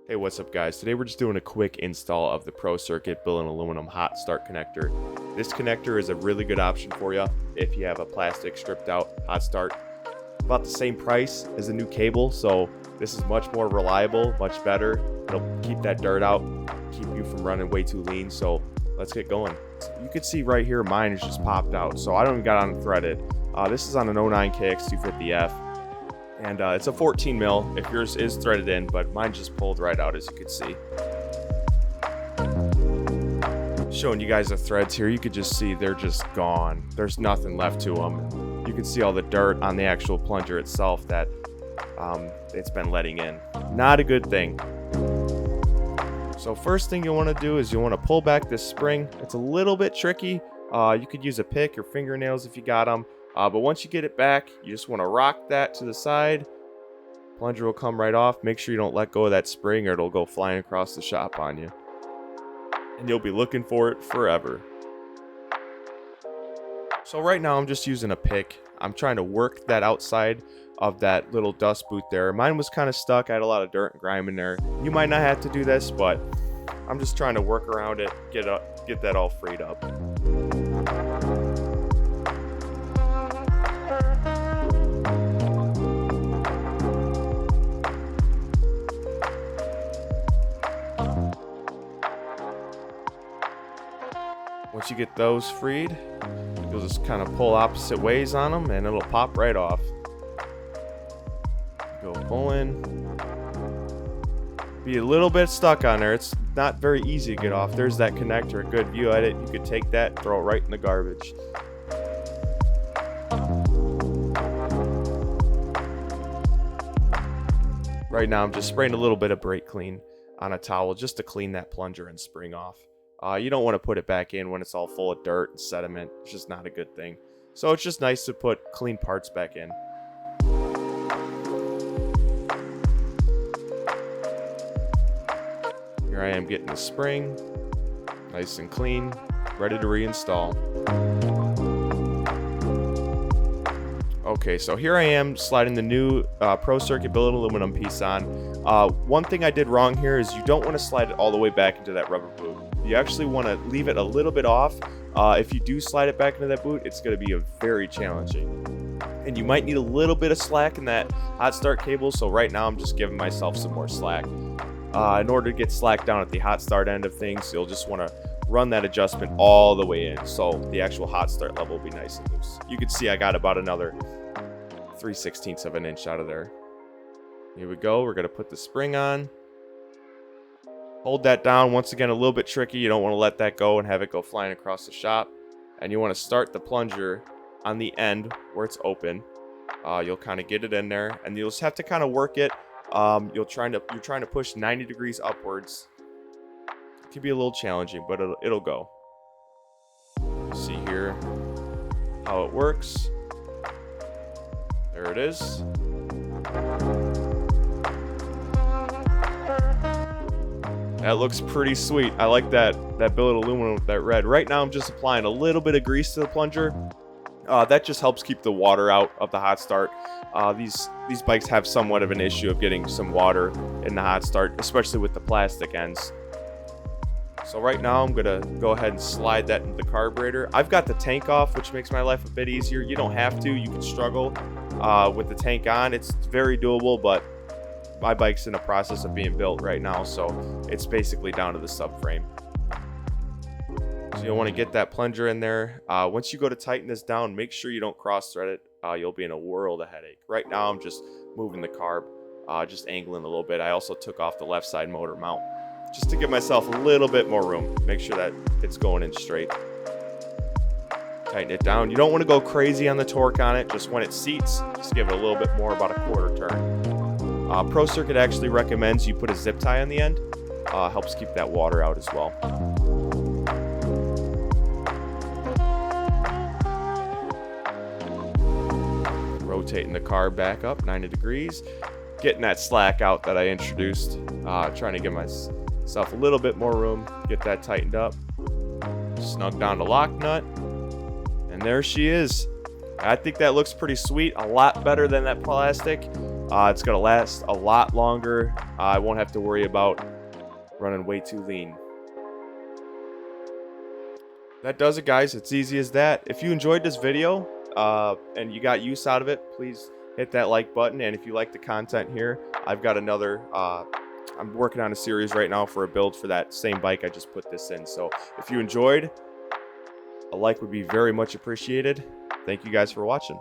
Hey, what's up guys? Today we're just doing a quick install of the Pro Circuit Billet Aluminum hot start connector. This connector is a really good option for you if you have a plastic stripped out hot start. About the same price as a new cable, so this is much more reliable, much better. It'll keep that dirt out, keep you from running way too lean, so let's get going. You can see right here mine is just popped out, so I don't even got on threaded. This is on an 09 KX250F. And it's a 14 mil if yours is threaded in, but mine just pulled right out, as you can see. Showing you guys the threads here, you could just see they're just gone. There's nothing left to them. You can see all the dirt on the actual plunger itself that it's been letting in. Not a good thing. So first thing you want to do is you want to pull back this spring. It's a little bit tricky. You could use a pick or fingernails if you got them. But once you get it back, you just want to rock that to the side. Plunger will come right off. Make sure you don't let go of that spring or it'll go flying across the shop on you. And you'll be looking for it forever. So right now I'm just using a pick. I'm trying to work that outside of that little dust boot there. Mine was kind of stuck. I had a lot of dirt and grime in there. You might not have to do this, but I'm just trying to work around it, get that all freed up. Once you get those freed, you'll just kind of pull opposite ways on them and it'll pop right off. Go pulling. Be a little bit stuck on there. It's not very easy to get off. There's that connector, a good view at it. You could take that, throw it right in the garbage. Right now I'm just spraying a little bit of brake clean on a towel just to clean that plunger and spring off. You don't want to put it back in when it's all full of dirt and sediment. It's just not a good thing. So it's just nice to put clean parts back in. Here I am getting the spring, nice and clean, ready to reinstall. Okay, so here I am sliding the new Pro Circuit Billet Aluminum piece on. One thing I did wrong here is you don't want to slide it all the way back into that rubber boot. You actually want to leave it a little bit off. If you do slide it back into that boot, it's going to be very challenging. And you might need a little bit of slack in that hot start cable, so right now I'm just giving myself some more slack. In order to get slack down at the hot start end of things, you'll just want to run that adjustment all the way in, so the actual hot start level will be nice and loose. You can see I got about another 3/16 of an inch out of there. Here we go. We're going to put the spring on. Hold that down. Once again, a little bit tricky. You don't want to let that go and have it go flying across the shop. And you want to start the plunger on the end where it's open. You'll kind of get it in there, and you'll just have to kind of work it. You're trying to push 90 degrees upwards. It can be a little challenging, but it'll go. See here how it works. There it is. That looks pretty sweet. I like that billet aluminum with that red. Right now I'm just applying a little bit of grease to the plunger. That just helps keep the water out of the hot start. These bikes have somewhat of an issue of getting some water in the hot start, especially with the plastic ends. So right now I'm gonna go ahead and slide that into the carburetor. I've got the tank off, which makes my life a bit easier. You don't have to. You can struggle with the tank on. It's very doable, but my bike's in the process of being built right now, so it's basically down to the subframe. So you'll want to get that plunger in there. Once you go to tighten this down, make sure you don't cross thread it. You'll be in a world of headache. Right now I'm just moving the carb, just angling a little bit. I also took off the left side motor mount just to give myself a little bit more room. Make sure that it's going in straight. Tighten it down. You don't want to go crazy on the torque on it. Just when it seats, just give it a little bit more, about a quarter turn. Pro Circuit actually recommends you put a zip tie on the end. Helps keep that water out as well. Rotating the carb back up 90 degrees. Getting that slack out that I introduced. Trying to give myself a little bit more room. Get that tightened up. Snug down the lock nut. And there she is. I think that looks pretty sweet. A lot better than that plastic. It's going to last a lot longer. I won't have to worry about running way too lean. That does it, guys. It's easy as that. If you enjoyed this video and you got use out of it, please hit that like button. And if you like the content here, I've got another I'm working on a series right now for a build for that same bike I just put this in. So if you enjoyed, a like would be very much appreciated. Thank you guys for watching.